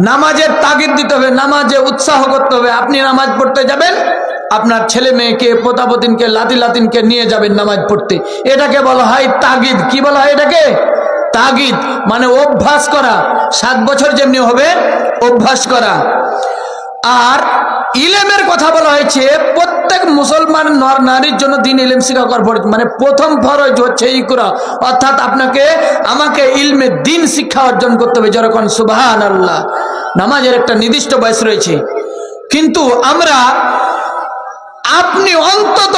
নামাজের তাগিদ দিতে হবে, নামাজে উৎসাহ করতে হবে। আপনি নামাজ পড়তে যাবেন, আপনার ছেলে মেয়েকে, পোতাপতিনকে, লাতিনকে নিয়ে যাবেন নামাজ পড়তে, এটাকে বলা হয় তাগিদ। কি বলা হয় এটাকে? তাগিদ, মানে অভ্যাস করা। 7 বছর যেমনি হবে অভ্যাস করা। আর ইলমের কথা বলা হয়েছে, প্রত্যেক মুসলমান নর নারীর জন্য দিন ইলম শিক্ষা করা ফরজ, মানে প্রথম ফরজ হচ্ছে ইকরা, অর্থাৎ আপনাকে আমাকে ইলমে দিন শিক্ষা অর্জন করতে হবে। যেরকম সুবহানাল্লাহ, নামাজের একটা নির্দিষ্ট বয়স রয়েছে। কিন্তু আপনি অন্তত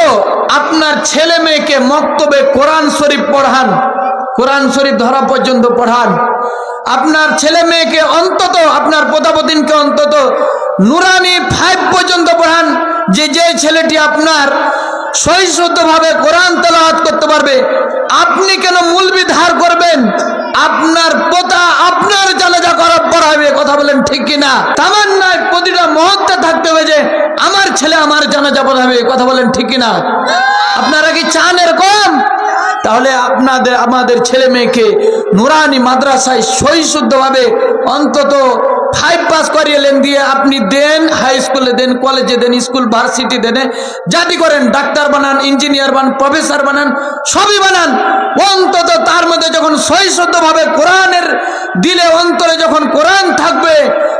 আপনার ছেলে মেয়েকে মক্তবে কোরআন শরীফ পড়ান, কোরআন শরীফ ধরা পর্যন্ত পড়ান। আপনার ছেলে মেয়েকে অন্তত, আপনার পোতাপতিনকে অন্তত নুরানি 5 পর্যন্ত পড়ান, যে ছেলেটি আপনার সহিষ্ণুভাবে কোরআন তেলাওয়াত করতে পারবে। আপনি কেন মূলবি ধার করবেন? আপনার পোতা আপনার জানাজা পড়াবে। কথা বলেন ঠিক কিনা? তামান্নায় প্রতিটা মুহূর্তে থাকতে হবে যে আমার ছেলে আমার জানাজা পড়াবে। কথা বলেন ঠিক কিনা? আপনারা কি চান এরকম? তাহলে আমাদের ছেলে মেয়েকে নুরানি মাদ্রাসায় সহিশুদ্ধভাবে অন্তত 5 পাস করিয়ে দিয়ে আপনি দেন, হাই স্কুলে দেন, কলেজে দেন, স্কুল ভার্সিটি দেন, জাতি করেন, ডাক্তার বানান, ইঞ্জিনিয়ার বানান, প্রফেসর বানান, সবই বানান। অন্তত তার মধ্যে যখন সহিশুদ্ধভাবে কোরআনের দিলে অন্তরে যখন কোরআন থাকবে,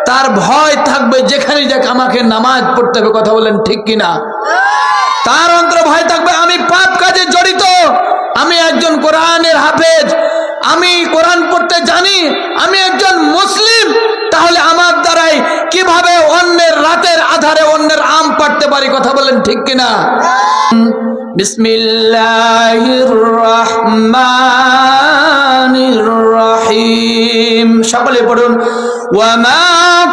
তার ভয় থাকবে যেখানে যাক আমাকে নামাজ পড়তে হবে। কথা বলেন ঠিক কিনা? তার অন্তরে ভয় থাকবে আমি পাপ কাজে জড়িত, আমি একজন কোরআনের হাফেজ, আমি কোরআন পড়তে জানি, আমি একজন মুসলিম। তাহলে আমার দ্বারাই কিভাবে অন্যের রাতের আধারে অন্যের আম পাড়তে পারি? কথা বলেন ঠিক কিনা? বিসমিল্লাহির রহমানির রহিম। সকলে পড়ুন। ওয়ামা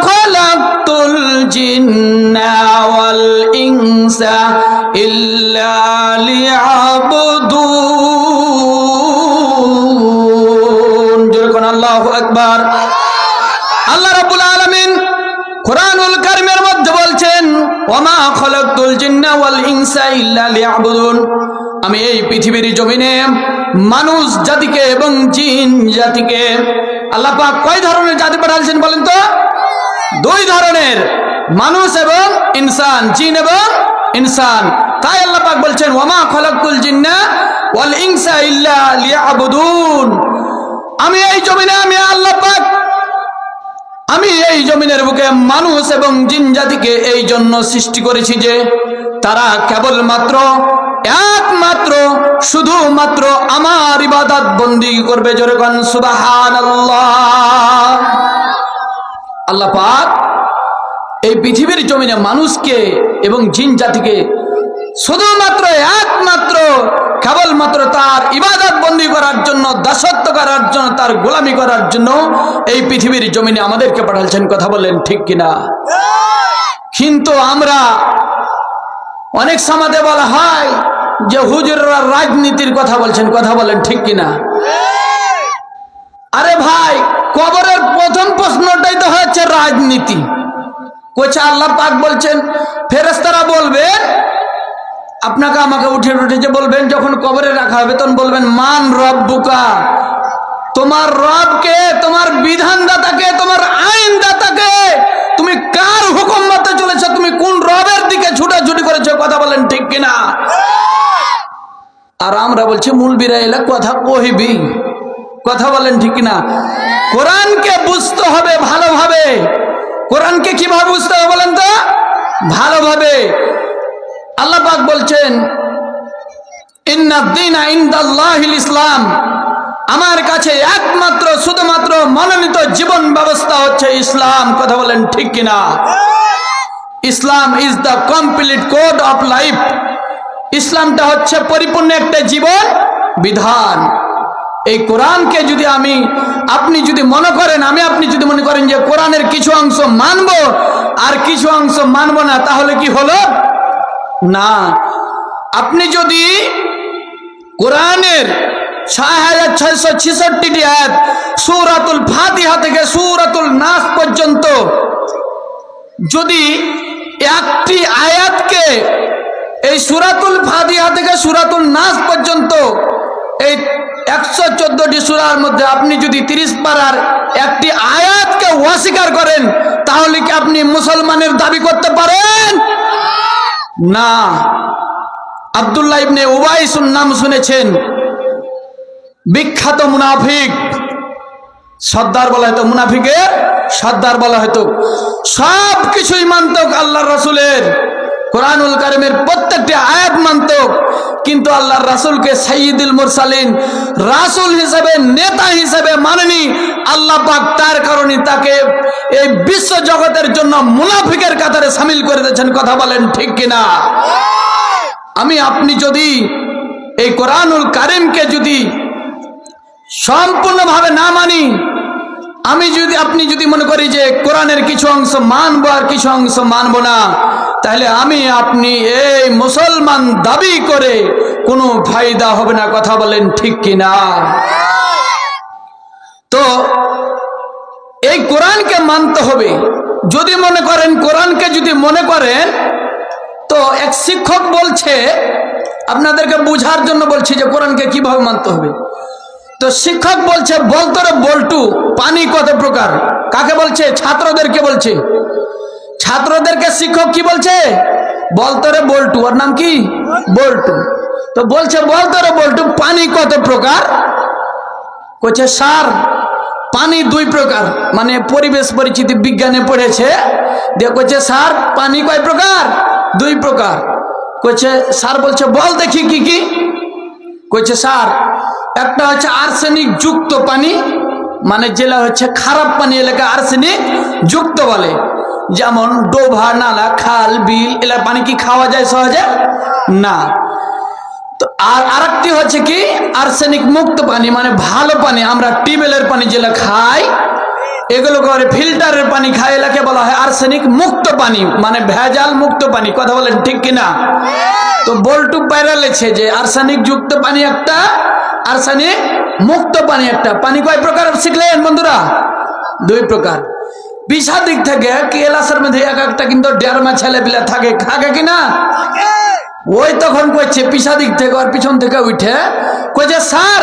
খালাকতুল জিন্না ওয়াল ইনসা ইল্লা লিয়াবুদুন। জোরে কোন আল্লাহু আকবার। আল্লাহ রাব্বুল আলামিন কোরআনুল কারীমের মধ্যে বলছেন, ওয়ামা খালাকতুল জিন্না ওয়াল ইনসা ইল্লা লিয়াবুদুন। আমি এই পৃথিবীর জমিনে মানুষ জাতিকে এবং জিন জাতিকে, আল্লাহ পাক কয় ধরনের জাতি পাঠালেন বলেন তো? 2 ধরনের, মানুষ এবং ইনসান, জিন এবং ইনসান। তাই আল্লাহ পাক বলছেন, ওয়ামা খালাকতুল জিন্না ওয়াল ইনসা ইল্লা লিয়াবুদুন। আমি এই জমিনে, আমি আল্লাহ পাক, আমি এই জমিনের বুকে মানুষ এবং জিন জাতিকে এই জন্য সৃষ্টি করেছি যে তারা কেবলমাত্র, একমাত্র, শুধুমাত্র আমার ইবাদত বন্দি করবে। জোরে কোন সুবহানাল্লাহ। আল্লাহ পাক এই পৃথিবীর জমিনে মানুষকে এবং জিন জাতিকে শুধুমাত্র, একমাত্র, কেবলমাত্র তার ইবাদত বন্দি করার জন্য, দাসত্ব করার জন্য, তার গোলামি করার জন্য এই পৃথিবীর জমিনে আমাদেরকে পাঠাচ্ছেন। কথা বলেন ঠিক কিনা? কিন্তু আমরা অনেক সমাজে বলা হয় যে হুজুররা রাজনীতির কথা বলছেন। কথা বলেন ঠিক কিনা? আরে ভাই, কবরের প্রথম প্রশ্নটাই তো হচ্ছে রাজনীতি। কোচা আল্লাহ পাক বলছেন, ফেরেশতারা বলবেন, আপনাকে আমাকে উঠে যে বলবেন, যখন কবরে রাখা হবে তখন বলবেন, মান রব্বুকা, তোমার রবকে, তোমার বিধানদাতাকে, তোমার আইনদাতাকে, তুমি কার হুকুম মতে চলেছো, তুমি কোন রবের দিকে ছুটাছুটি করেছো? কথা বলেন ঠিক কিনা? আর আমরা বলছি মুলবিরা এলা কথা কহিবি। কথা বলেন ঠিক কিনা? কোরআনকে বুঝতে হবে ভালোভাবে। কোরআনকে কিভাবে বুঝতে হবে বলেন তো? ভালোভাবে। আল্লাহ পাক বলছেন, ইন্নাদ-দীনা ইনদাল্লাহিল ইসলাম, আমার কাছে একমাত্র, শুধুমাত্র মনোনীত জীবন ব্যবস্থা হচ্ছে ইসলাম। কথা বলেন ঠিক কিনা? Islam is the complete code of life. ইসলামটা হচ্ছে পরিপূর্ণ একটা জীবন বিধান। এই কোরআনকে যদি আপনি যদি মনে করেন, আপনি যদি মনে করেন যে কোরআনের কিছু অংশ মানবো আর কিছু অংশ মানবো না, তাহলে কি হলো? না। আপনি যদি কোরআনের 6666টি আয়াত, সূরাতুল ফাতিহা থেকে সূরাতুল নাস পর্যন্ত, যদি একটি আয়াতকে, এই সূরাতুল ফাতিহা থেকে সূরাতুল নাস পর্যন্ত এই 114টি সূরার মধ্যে আপনি যদি 30 পারার একটি আয়াতকে অস্বীকার করেন, তাহলে কি আপনি মুসলমানের দাবি করতে পারেন? না। আব্দুল্লাহ ইবনে উবাইস নাম শুনেছেন, বিখ্যাত মুনাফিক, সর্দার বলা হতো, মুনাফিকের সর্দার বলা হতো। সব কিছুই মানত আল্লাহর রাসূলের, কোরআনুল কারীমের প্রত্যেকটি আয়াত মানত, কিন্তু আল্লাহর রাসূলকে সাইয়্যিদুল মুরসালিন, রাসূল হিসেবে, নেতা হিসেবে মানেনি। আল্লাহ পাক তার কারণে তাকে এই বিশ্ব জগতের জন্য মুনাফিকের কাতারে শামিল করে দিয়েছেন। কথা বলেন ঠিক কিনা? আমি আপনি যদি এই কোরআনুল কারীমকে যদি সম্পূর্ণভাবে না মানি, আপনি যদি মনে করি যে কোরআনের কিছু অংশ মানবো আর কিছু অংশ মানবো না, তাহলে আমি আপনি এই মুসলমান দাবি করে কোনো ফায়দা হবে না। কথা বলেন ঠিক কিনা? তো এই কোরআনকে মানতে হবে। যদি মনে করেন, কোরআনকে যদি মনে করেন, তো এক শিক্ষক বলছে, আপনাদেরকে বোঝার জন্য বলছি যে কোরআনকে কিভাবে মানতে হবে। তো শিক্ষক বলছে, বলতো রে বল্টু, পানি কত প্রকার? কাকে বলছে? ছাত্রদেরকে বলছে। ছাত্রদেরকে শিক্ষক কি বলছে? বলতো রে বল্টু। ওর নাম কি? বল্টু। তো বলছে, বলতো রে বল্টু, পানি কত প্রকার? কইছে, স্যার পানি 2 প্রকার। মানে পরিবেশ পরিচিতি বিজ্ঞানে পড়েছে, দিয়ে কইছে, স্যার পানি কয় প্রকার? 2 প্রকার। কইছে, স্যার বলছে, বল দেখি কি কি? কইছে, স্যার একটা হচ্ছে আর্সেনিক যুক্ত পানি, মানে যেটা হচ্ছে খারাপ পানি, এলাকা আর্সেনিক যুক্ত বলে। যেমন ডোভা, নালা, খাল, বিল, এলা পানি কি খাওয়া যায় সহজে? না। তো আর আরেকটি হচ্ছে কি আর্সেনিক মুক্ত পানি, মানে ভালো পানি, আমরা টিউবওয়েলের পানি যেটা খাই, এগুলো করে ফিল্টারের পানি খাই, এলাকে বলা হয় আর্সেনিক মুক্ত পানি, মানে ভেজাল মুক্ত পানি। কথা বলেন ঠিক কিনা? তো বল্টু বাইরে লেছে যে আর্সেনিক যুক্ত পানি একটা, আর্সেনিক মুক্ত পানি একটা। পানি কয় প্রকার শিখলেন বন্ধুরা? 2 প্রকার। পিছা দিক থেকে কেলাসের মধ্যে এক একটা কিন্তু 1.5 ছেলে পিলা থাকে, থাকে কিনা? ওই তখন কইছে পিছা দিক থেকে আর পিছন থেকে উঠে কইছে, স্যার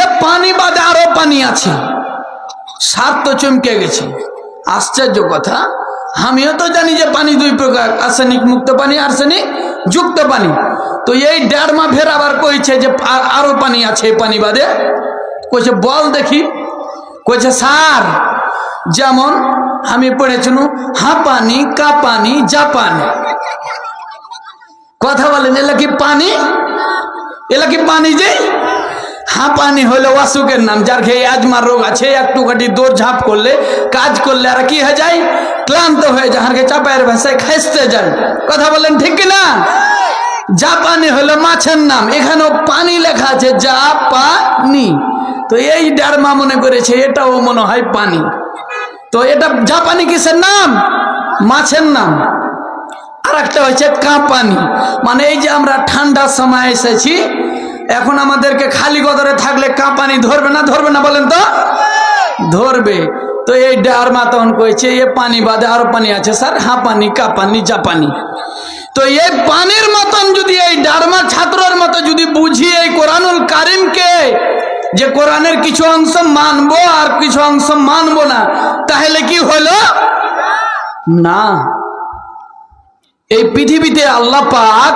এ পানি বাদে আরো পানি আছে। স্যার তো চমকে গেছে, আশ্চর্য কথা, আমিও তো জানি যে পানি 2 প্রকার, আর্সেনিক মুক্ত পানি, আর্সেনিক যুক্ত পানি। তো এই 1.5 মাস ফের আবার কইছে যে আরো পানি আছে পানি বাদে। কইছে, বল দেখি। কইছে, স্যার যেমন আমি পড়েছিল হাঁপানি, কাঁপানি, জাপানি। কথা বলেন, এলা কি পানি? এলা কি পানি? যে হাঁপানি হলো অসুখের নাম, যার খেয়ে আজমার রোগ আছে, একটু কাটি দৌড় ঝাঁপ করলে, কাজ করলে আর কি হয়ে যায়? ক্লান্ত হয়ে যায়, হারকে চাপায়ের ভাষায় খাইতে যায়। কথা বলেন ঠিক কিনা? জাপানি হলো মাছের নাম, এখানেও পানি লেখা আছে, জাপানি। তো এই 1.5 মাস মনে করেছে এটাও মনে হয় পানি। তো এটা জাপানি কিসের নাম? মাছের নাম। আর একটা হচ্ছে কাঁপানি, মানে এই যে আমরা ঠান্ডার সময় এসেছি, এখন আমাদেরকে খালি গদরে থাকলে কাঁপানি ধরবে না? ধরবে না বলেন তো? ধরবে। তো এই 1.5 মাস তখন কইছে এ পানি বাদে আরো পানি আছে স্যার, হাঁপানি, কাঁপানি, জাপানি। তো এই পানির মতন যদি এই 1.5 মাস ছাত্রের মতো যদি বুঝি এই কোরআনুল কারীমকে, যে কোরআনের কিছু অংশ মানবো আর কিছু অংশ মানবো না, তাহলে কি হলো? না। এই পৃথিবীতে আল্লাহ পাক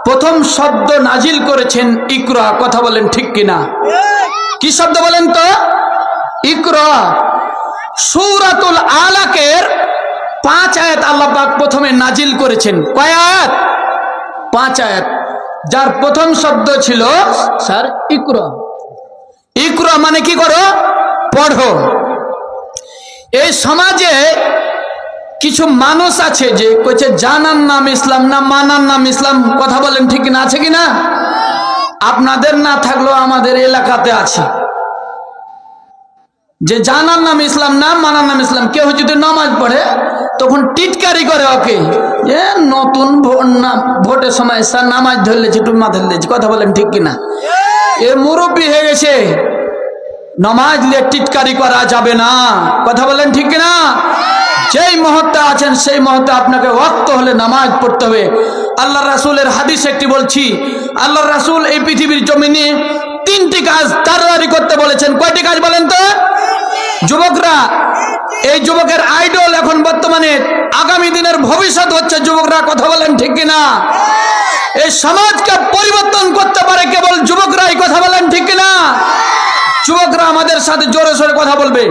প্রথম শব্দ নাজিল করেছেন ইকরা। কথা বলেন ঠিক কিনা? কি শব্দ বলেন তো? ইকরা। সূরাতুল আলাকের 5 আয়াত আল্লাহ পাক প্রথমে নাজিল করেছেন। কয় আয়াত? 5 আয়াত, যার প্রথম শব্দ ছিল স্যার ইকরা। ইকরা মানে কি করো? পড়ো। এই সমাজে কিছু মানুষ আছে যে কইছে জানার নাম ইসলাম না, মানার নাম ইসলাম। কথা বলেন ঠিক কিনা? আছে কিনা? আপনাদের না থাকলেও আমাদের এলাকাতে আছে, যে জানার নাম ইসলাম না, মানার নাম ইসলাম। কেউ যদি নামাজ পড়ে তখন টিটকারি করে ওকে, যে নতুন ভোটের সময় স্যার নামাজ ধরলেছে, একটু মাথা ধরলেছে। কথা বলেন ঠিক কিনা? এ মুরব্বী হয়ে গেছে, নামাজ নিয়ে টিটকারি করা যাবে না। কথা বলেন ঠিক কিনা? যেই মুহূর্তে আছেন সেই মুহূর্তে আপনাকে ওয়াক্ত হলে নামাজ পড়তে হবে। আল্লাহ রাসূলের হাদিস একটি বলছি, আল্লাহ রাসূল এই পৃথিবীর জমিনে তিনটি কাজ তাড়াতাড়ি করতে বলেছেন। কয়টি কাজ বলেন তো? যুবকরা, এই যুবকের আইডল এখন বর্তমানে, আগামী দিনের ভবিষ্যৎ হচ্ছে যুবকরা। কথা বলেন ঠিক কিনা? এই সমাজকে পরিবর্তন করতে পারে কেবল যুবকরাই। কথা বলেন ঠিক কিনা? যুবকরা আমাদের সাথে জোরে সোরে কথা বলবে।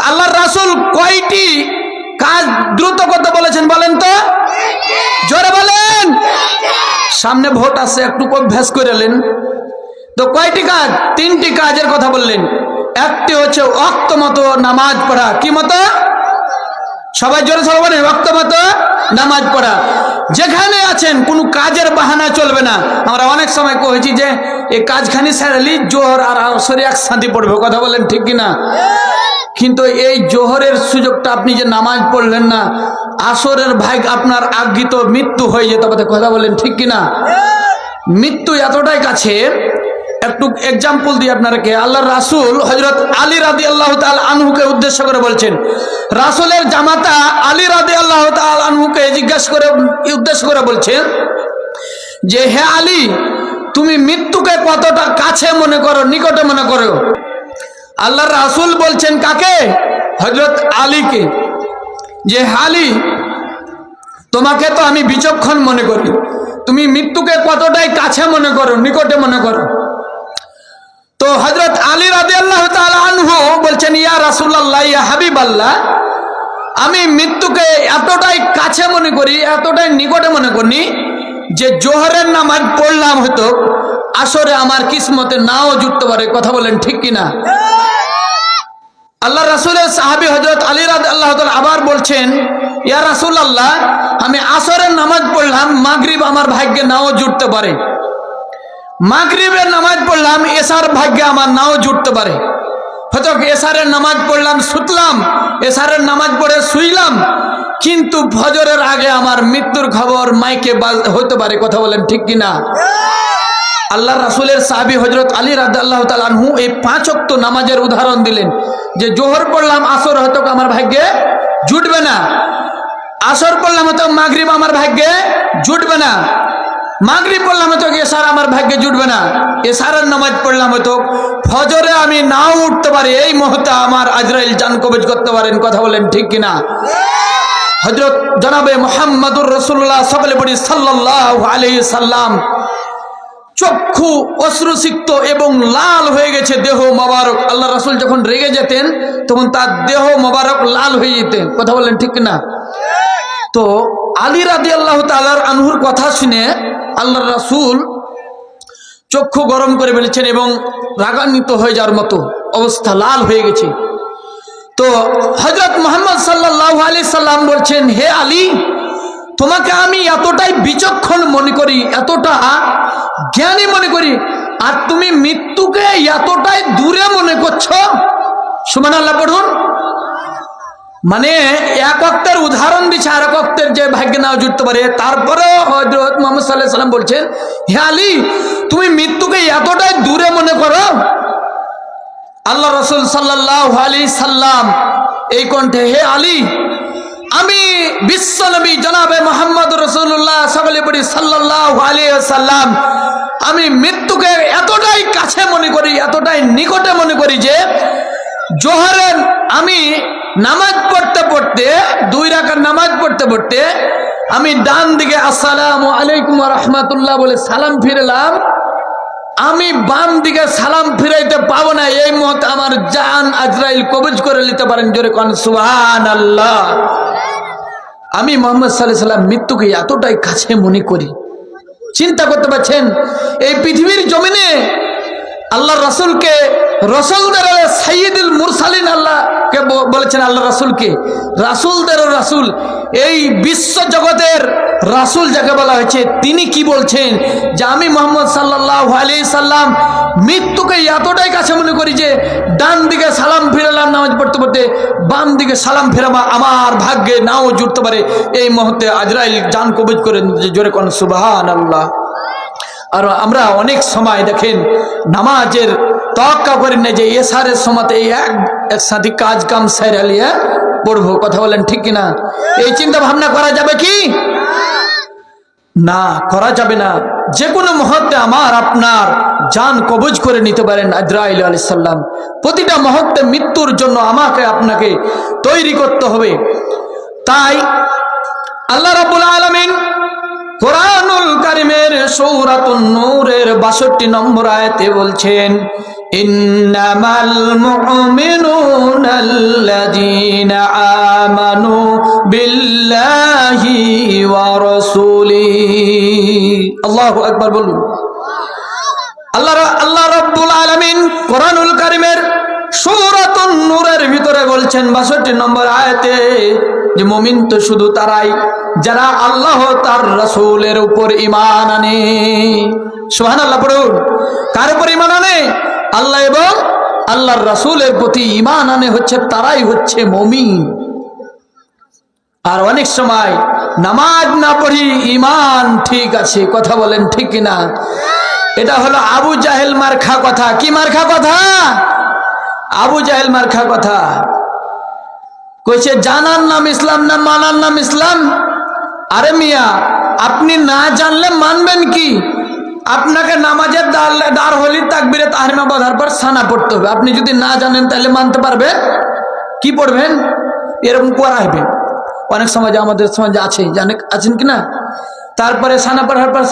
আল্লাহর রাসূল কয়টি কাজ দ্রুত করতে বলেছেন বলেন তো? জোরে বলেন। সামনে ভোট আছে, একটু অভ্যাস করে নেন। তো কয়টি কাজ? তিনটি কাজের কথা বললেন। একটি হচ্ছে ওয়াক্ত মতো নামাজ পড়া। কি মতো? সবাই জোরে সবাই বলেন, ওয়াক্ত মতো নামাজ পড়া। যেখানে আছেন কোনো কাজের বাহানা চলবে না। আমরা অনেক সময় কয়েছি যে এই কাজখানি সারালি জোহর আর আসরে একসাথে পড়বে। কথা বলেন ঠিক কিনা? কিন্তু এই জোহরের সুযোগটা আপনি যে নামাজ পড়লেন না, আসরের ভাগ আপনার আগিত মৃত্যু হয়ে যেতে পারে। কথা বলেন ঠিক কিনা? মৃত্যু এতটাই কাছে। একটু এক্সাম্পল দিই আপনাকে। আল্লাহর রাসূল হযরত আলী রাদিয়াল্লাহু তাআলা আনহুকে উদ্দেশ্য করে বলছেন। রাসূলের জামাতা আলী রাদিয়াল্লাহু তাআলা আনহুকে উদ্দেশ্য করে বলছেন যে, হে আলী, তুমি মৃত্যুকে কতটা কাছে মনে করো, নিকটে মনে করো? আল্লাহর রাসূল বলছেন কাকে? হযরত আলীকে, যে আলী, তোমাকে তো আমি বিচক্ষণ মনে করি, তুমি মৃত্যুকে কতটাই কাছে মনে করো, নিকটে মনে করো? তো হযরত আলী রাদিয়াল্লাহু তাআলা আনহু বলছেন, ইয়া রাসূলুল্লাহ, ইয়া হাবিবাল্লাহ, আমি মৃত্যুকে এতটাই কাছে মনে করি, এতটাই নিকটে মনে করি যে জোহরের নামাজ পড়লাম হয়তো আসরে আমার কিসমতে নাও জুটতে পারে। কথা বলেন ঠিক কিনা? আল্লাহ রাসূলের সাহাবী হযরত আলী রাদিয়াল্লাহু তাআলা আবার বলছেন, ইয়া রাসূলুল্লাহ, আমি আসরের নামাজ পড়লাম, মাগরিব আমার ভাগ্যে নাও জুটতে পারে। মাগরিবের নামাজ পড়লাম, এশার ভাগ্যে আমার নাও জুটতে পারে। হয়তো এশারের নামাজ পড়লাম, শুতলাম, এশারের নামাজ পড়ে শুইলাম, কিন্তু ফজরের আগে আমার মৃত্যুর খবর মাইকে হইতে পারে। কথা বলেন ঠিক কিনা? আল্লাহ রাসূলের সাহাবী হযরত আলী রাদিয়াল্লাহু তাআলা আনহু এই 5 ওয়াক্ত নামাজের উদাহরণ দিলেন যে জোহর পড়লাম, আসর হয়তো আমার ভাগ্যে জুটবে না, আসর পড়লাম হয়তো মাগরিব আমার ভাগ্যে জুটবে না, মাগরিব পড়লাম হয়তো এশার আমার ভাগ্যে জুটবে না, এশারের নামাজ পড়লাম হয়তো ফজরে আমি নাও উঠতে পারি। এই মুহূর্তে আমার আজরাইল জান কবজ করতে পারেন। কথা বলেন ঠিক কিনা? হযরত জনাবে মুহাম্মদুর রাসূলুল্লাহ সাল্লাল্লাহু আলাইহি সাল্লাম চক্ষু অশ্রুসিক্ত এবং লাল হয়ে গেছে দেহ মোবারক। আল্লাহ রাসূল যখন রেগে যেতেন তখন তার দেহ মোবারক লাল হয়ে যেতেন। কথা বলেন ঠিক কিনা? তো আলী রাদিয়াল্লাহু তাআলা আনহুর কথা শুনে আল্লাহ রাসূল চক্ষু গরম করে ফেলেছেন এবং রাগান্বিত হয়ে যাওয়ার মতো অবস্থা, লাল হয়ে গেছে। তো হযরত মুহাম্মদ সাল্লাল্লাহু আলাইহি সাল্লাম বলছেন, হে আলী, তোমাকে আমি এতটাই বিচক্ষণ মনে করি, এতটা জ্ঞানী মনে করি, আর তুমি মৃত্যুকে এতটাই দূরে মনে করছো। সুবহানাল্লাহ পড়ুন। মানে এক ওয়াক্তের উদাহরণ দিচ্ছে, আর এক ওয়াক্তের যে ভাগ্যে নাও জুটতে পারে। তারপরেও হযরত মুহাম্মদ সাল্লাল্লাহু আলাইহি সাল্লাম বলছেন, হে আলী, তুমি মৃত্যুকে এতটাই দূরে মনে করো। আল্লাহ রাসূল সাল্লাল্লাহু আলাইহি সাল্লাম এই কণ্ঠে, হে আলী, আমি বিশ্বনবী জনাবে মুহাম্মদ রাসূলুল্লাহ সাল্লাল্লাহু আলাইহি সাল্লাম, আমি মৃত্যুকে এতটাই কাছে মনে করি, এতটাই নিকটে মনে করি যে জোহরের আমি নামাজ পড়তে পড়তে, 2 রাকাত নামাজ পড়তে পড়তে আমি ডান দিকে আসসালামু আলাইকুম ওয়া রাহমাতুল্লাহ বলে সালাম ফিরলাম, আমি বাম দিকে সালাম ফিরাইতে পাবো না। এই মুহূর্তে আমার জান আজরাইল কবজ করে নিতে পারেন। জোরে কোন সুবহানাল্লাহ। আমি মুহাম্মদ সাল্লাল্লাহু আলাইহি সাল্লাম মৃত্যুকে এতটাই কাছে মনে করি। চিন্তা করতে পারছেন, এই পৃথিবীর জমিনে আল্লাহ রাসূলকে রাসূলদের সাইয়্যিদুল মুরসালিন আল্লাহকে বলেছেন, আল্লাহ রাসূলকে রাসূলদেরও রাসূল, এই বিশ্ব জগতের রাসূল যাকে বলা হয়েছে, তিনি কি বলছেন যে আমি মুহাম্মদ সাল্লাল্লাহু আলাইহি সাল্লাম মৃত্যুকে এতটাই কাছে মনে করি যে ডান দিকে সালাম ফিরালাম নামাজ পড়তে পড়তে, বাম দিকে সালাম ফেরাবা আমার ভাগ্যে নাও জুটতে পারে। এই মুহূর্তে আজরাইল জান কবজ করে। জোরে কোন সুবহানাল্লাহ। আর আমরা অনেক সময় দেখেন নামাজের তওয়াক্কা করি না যে এশারের সময়তে একসাথে কাজ কাম সেরে নিয়ে পড়বো। কথা বলেন ঠিক কিনা? এই চিন্তা ভাবনা করা যাবে কি? না, করা যাবে না। যে কোনো মুহূর্তে আমার আপনার জান কবজ করে নিতে পারেন আজরাইল আলাইহিস সালাম। প্রতিটা মুহূর্তে মৃত্যুর জন্য আমাকে আপনাকে তৈরি করতে হবে। তাই আল্লাহ রাব্বুল আলামিন কোরআনুল কারীমের সূরাতুন নূরের 62 নম্বর আয়াতে বলছেন, ইন্নামাল মুমিনুনাল্লাযীনা আমানু বিল্লাহি ওয়া রাসূলিহি। আল্লাহু আকবার বলুন। আল্লাহ রাব্বুল আলামিন কোরআনুল কারীমের সূরাতুন নূরের ভিতরে বলছেন 62 নম্বর আয়াতে যে মুমিন তো শুধু তারাই যারা আল্লাহ তার রাসূলের উপর ঈমান আনে। সুবহানাল্লাহ পড়ুন। কার উপর ঈমান আনে? আল্লাহ এবং আল্লাহর রাসূলের প্রতি ঈমান আনে হচ্ছে তারাই হচ্ছে মুমিন। আর অনেক সময় নামাজ না পড়ি ঈমান ঠিক আছে, কথা বলেন ঠিক কিনা? এটা হলো আবু জাহেল মার্খা কথা। কি মার্খা কথা? আবু জাহেল মার্খা কথা। কইছে জানার নাম ইসলাম না মানার নাম ইসলাম। আরে মিয়া, আপনি না জানলে মানবেন কি? আপনাকে নামাজের দার হলি তাকবীরে তাহরিমা বাঁধার পর সানা পড়তে হবে। আপনি যদি না জানেন তাহলে মানতে পারবেন? কি পড়বেন? এরকম পড়াইবেন। অনেক সমাজে আমাদের সমাজে আছে, জানেন আছেন কিনা? তারপরে সানা পড়ার পর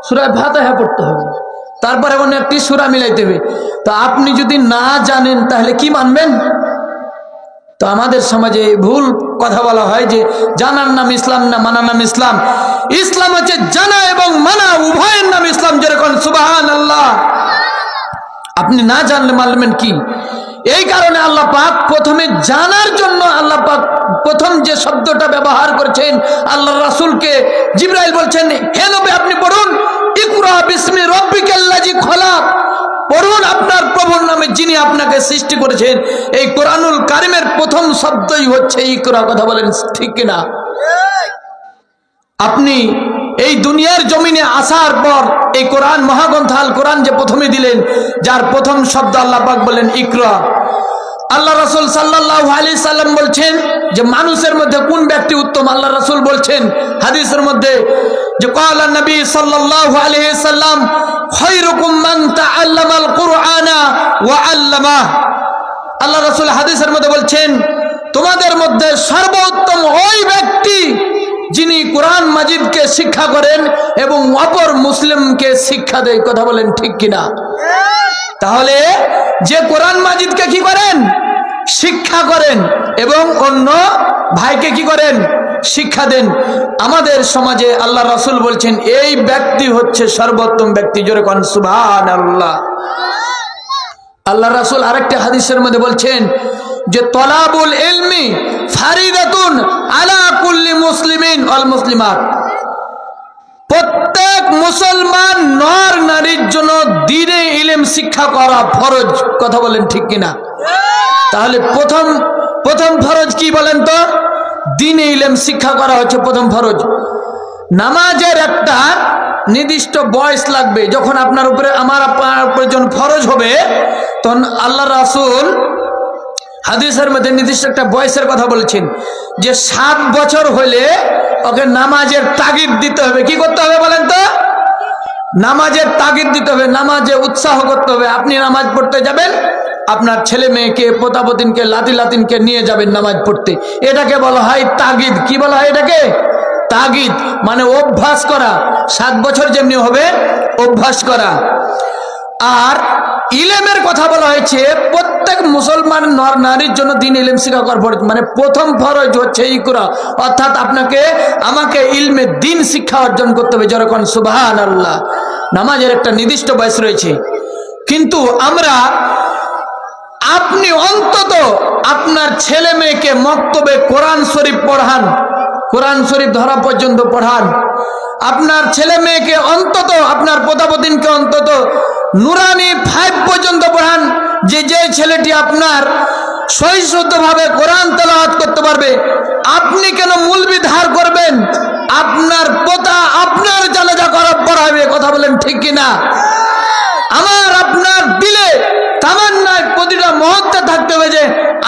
সূরা ফাতিহা পড়তে হবে, তারপরে অন্য একটি সূরা মিলাইতে হবে। তো আপনি যদি না জানেন তাহলে কি মানবেন? তো আমাদের সমাজে ভুল কথা বলা হয় যে জানার নাম ইসলাম না মানার নাম ইসলাম। ইসলাম হচ্ছে জানা এবং মানা উভয়ের নাম ইসলাম। যেরকম সুবহানাল্লাহ। আপনি না জানলে মানবেন কি? এই কারণে আল্লাহ পাক প্রথমে জানার জন্য আল্লাহ পাক প্রথম যে শব্দটা ব্যবহার করেছেন, আল্লাহ রাসূলকে জিবরাইল বলছেন, হে নবী আপনি পড়ুন, ইকরা বিসমি রাব্বিকাল্লাযী খলাক। পড়ুন আপনার প্রভুর নামে যিনি আপনাকে সৃষ্টি করেছেন। এই কোরআনুল কারীমের প্রথম শব্দই হচ্ছে ইকরা। কথা বলেন ঠিক কিনা? আপনি এই দুনিয়ার জমিনে আসার পর এই কোরআন মহাগ্রন্থ আল কোরআন যে প্রথমে দিলেন, যার প্রথম শব্দ আল্লাহ পাক বলেন ইকরা। আল্লাহ রাসূল সাল্লাল্লাহু আলাইহি সাল্লাম বলছেন যে মানুষের মধ্যে কোন ব্যক্তি উত্তম? আল্লাহ রাসূল বলছেন হাদিসের মধ্যে যে ক্বালা নবী সাল্লাল্লাহু আলাইহি সাল্লাম খায়রুকুম মান তাআল্লামাল কুরআনা ওয়া আল্লামা। আল্লাহ রাসূল হাদিসের মধ্যে বলছেন তোমাদের মধ্যে সর্বোত্তম ওই ব্যক্তি যিনি কোরআন মাজিদকে শিক্ষা করেন এবং অপর মুসলিমকে শিক্ষা দেয়। কথা বলেন ঠিক কিনা? তাহলে যে কোরআন মাজিদকে কি করেন? শিক্ষা করেন এবং অন্য ভাইকে কি করেন? শিক্ষা দেন। আমাদের সমাজে আল্লাহ রাসূল বলছেন এই ব্যক্তি হচ্ছে সর্বোত্তম ব্যক্তি। জোরে কোন সুবহানাল্লাহ। আল্লাহ রাসূল আরেকটা হাদিসের মধ্যে বলছেন যে তলাবুল ইলমি ফারিদাতুন আলা কুল্লি মুসলিমিন ওয়াল মুসলিমাত। প্রত্যেক মুসলমান নর নারীর জন্য দ্বীনে ইলম শিক্ষা করা ফরজ। কথা বলেন ঠিক কিনা? তাহলে প্রথম ফরজ কি বলেন তো? দ্বীনে ইলম শিক্ষা করা হচ্ছে প্রথম ফরজ। নামাজের একটা নির্দিষ্ট বয়স লাগবে। যখন আপনার উপরে আপনার উপরে যখন ফরজ হবে তখন আল্লাহ রাসূল হাদিসের মধ্যে নির্দিষ্ট একটা বয়সের কথা বলেছেন যে 7 বছর হলে ওকে নামাজের তাগিদ দিতে হবে। কি করতে হবে বলেন তো? নামাজের তাগিদ দিতে হবে, নামাজে উৎসাহ করতে হবে। আপনি নামাজ পড়তে যাবেন, আপনার ছেলে মেয়েকে পোতাপতিনকে লাতিনকে নিয়ে যাবেন নামাজ পড়তে। এটাকে বলা হয় তাগিদ। কি বলা হয় এটাকে? তাগিদ। মানে অভ্যাস করা। 7 বছর যেমনি হবে অভ্যাস করা। আর ইলমের কথা বলা হয়েছে প্রত্যেক মুসলমান নর নারীর জন্য দ্বীন ইলম শিক্ষা করা ফরজ। মানে প্রথম ফরজ হচ্ছে ইকরা, অর্থাৎ আমাকে ইলমে দ্বীন শিক্ষা অর্জন করতে হবে। যেরকম সুবহানাল্লাহ। নামাজের একটা নির্দিষ্ট বয়স রয়েছে, কিন্তু আপনি অন্তত আপনার ছেলে মেয়েকে মক্তবে কোরআন শরীফ পড়ান, কোরআন শরীফ ধরা পর্যন্ত পড়ান। আপনার ছেলে মেয়েকে অন্তত আপনার পোতাপতিনকে অন্তত নুরানি 5 পর্যন্ত পড়ান। যে ছেলেটি আপনার সহিষ্ণুভাবে কোরআন তেলাওয়াত করতে পারবে, আপনি কেন মূলবি ধার করবেন? আপনার পোতা আপনার জানাজা পড়াবে। কথা বলেন ঠিক কিনা? আপনার দিলে তামান্নায় প্রতিটা মুহূর্তে থাকতে হবে যে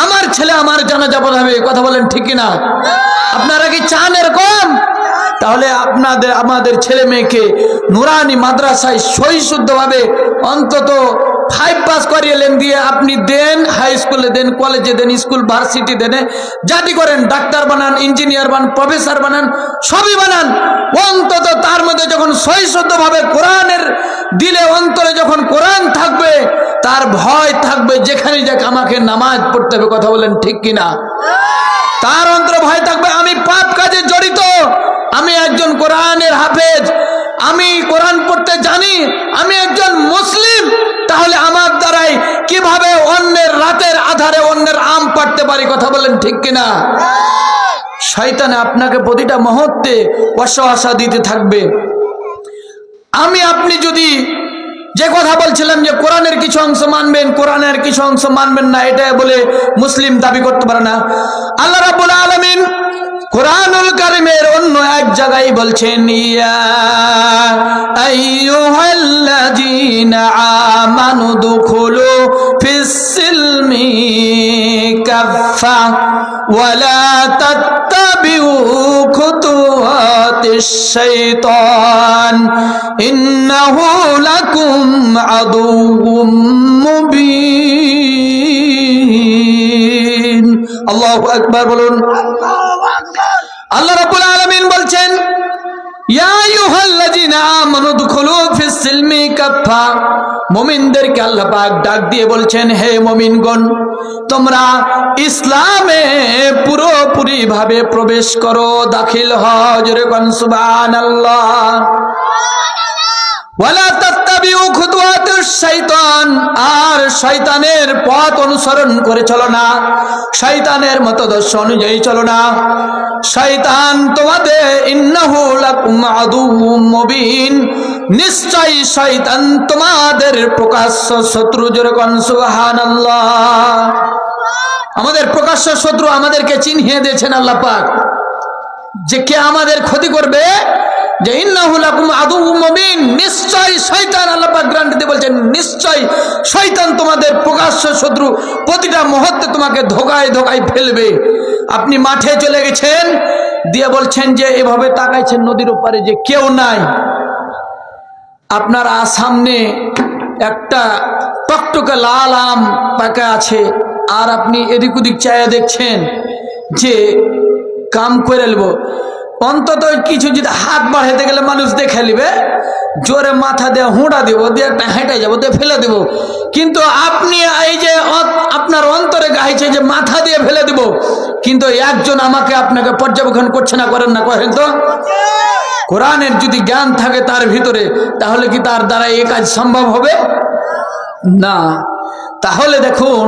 আমার ছেলে আমার জানাজা পড়াবে। কথা বলেন ঠিক কিনা? আপনারা কি চান এরকম? তাহলে আমাদের ছেলে মেয়েকে নুরানি মাদ্রাসায় সহিশুদ্ধভাবে অন্তত 5 পাস করিয়েলেন দিয়ে আপনি দেন, হাই স্কুলে দেন, কলেজে দেন, স্কুল ভার্সিটি দেন, জাতি করেন, ডাক্তার বানান, ইঞ্জিনিয়ার বানান, প্রফেসর বানান, সবই বানান, অন্তত তার মধ্যে যখন সহিশুদ্ধভাবে কোরআনের দিলে অন্তরে যখন কোরআন থাকবে তার ভয় থাকবে, যেখানে যাক আমাকে নামাজ পড়তে হবে। কথা বলেন ঠিক কিনা? তার অন্তরে ভয় থাকবে আমি পাপ কাজে জড়িত, আমি একজন কোরআনের হাফেজ, আমি কোরআন পড়তে জানি, আমি একজন মুসলিম, তাহলে আমার দ্বারাই কিভাবে অন্যের রাতের আধারে অন্যের আম পাড়তে পারি। কথা বলেন ঠিক কিনা? শয়তানে আপনাকে প্রতিটা মুহূর্তে ওয়াসওয়াসা দিতে থাকবে। আপনি যদি যে কথা বলছিলাম যে কোরআনের কিছু অংশ মানবেন, কোরআনের কিছু অংশ মানবেন না, এটা বলে মুসলিম দাবি করতে পারে না। আল্লাহ রাব্বুল আলামিন কোরআনুল কারীমের অন্য এক জায়গায় বলছেন, ইয়া আইয়ুহাল্লাযীনা আমানু দুখুলু ফিস-সিলমি কাফফা ওয়া লা তাত্তাবিউ খুতুওয়াতিশ শাইতান ইন্নাহু লাকুম আদুউম মুবিন। আল্লাহু আকবার বলুন। আল্লাহ রাব্বুল আলামিন বলছেন, ইয়া আইয়ুহাল্লাযীনা আমানু দুখুলু ফিস-সিলমি কাফফা, মুমিনদেরকে আল্লাহ পাক ডাক দিয়ে বলছেন, হে মুমিনগণ, তোমরা ইসলামে পুরোপুরি ভাবে প্রবেশ করো, দাখিল হও। জোরে বলুন সুবহানাল্লাহ। ওয়ালা তাত্তাবিউ খুতুওয়াতিশ শাইতান, আর শয়তানের পথ অনুসরণ করে চলো না, শয়তানের মতদর্শ অনুযায়ী চলো না। শয়তান তোমাদের ইন্নাহু লাকুম আদুউম মুবিন, নিশ্চয়ই শয়তান তোমাদের প্রকাশ্য শত্রু। জোরে বলুন সুবহানাল্লাহ। আমাদের প্রকাশ্য শত্রু আমাদেরকে চিনিয়ে দিয়েছেন আল্লাহ পাক, যে কে আমাদের ক্ষতি করবে, যে ইন্নাহু লাকুম আদুউম মুবিন, নিশ্চয় শয়তান, আল্লাহ পাক গ্যারান্টি দিয়ে বলছেন নিশ্চয় শয়তান তোমাদের প্রকাশ্য শত্রু, প্রতিটা মুহূর্তে তোমাকে ধোকায় ধোকায় ফেলবে। আপনি মাঠে চলে গেছেন, দিয়ে বলছেন যে এভাবে তাকাইছেন নদীর ওপারে যে কেউ নাই, আপনার সামনে একটা টকটকে লাল আম পাকা আছে, আর আপনি এদিক ওদিক চাইয়া দেখছেন যে কাম করে নেব, অন্তত কিছু যদি হাত বাড়াইতে গেলে মানুষ দেখে নিবে, জোরে মাথা দিয়ে হুঁড়া দিব, দিয়ে একটা হেঁটে যাবো, দিয়ে ফেলে দেব। কিন্তু আপনি এই যে আপনার অন্তরে গাইছে যে মাথা দিয়ে ফেলে দিব, কিন্তু একজন আমাকে আপনাকে পর্যবেক্ষণ করছে না, করেন না, করেন তো? কোরআনের যদি জ্ঞান থাকে তার ভিতরে, তাহলে কি তার দ্বারা এই কাজ সম্ভব হবে না? তাহলে দেখুন,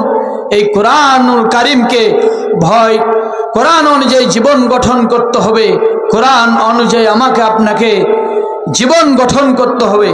এই কোরআনুল কারীমকে ভয়, কোরআন অনুযায়ী জীবন গঠন করতে হবে, কোরআন অনুযায়ী আমাকে আপনাকে জীবন গঠন করতে হবে।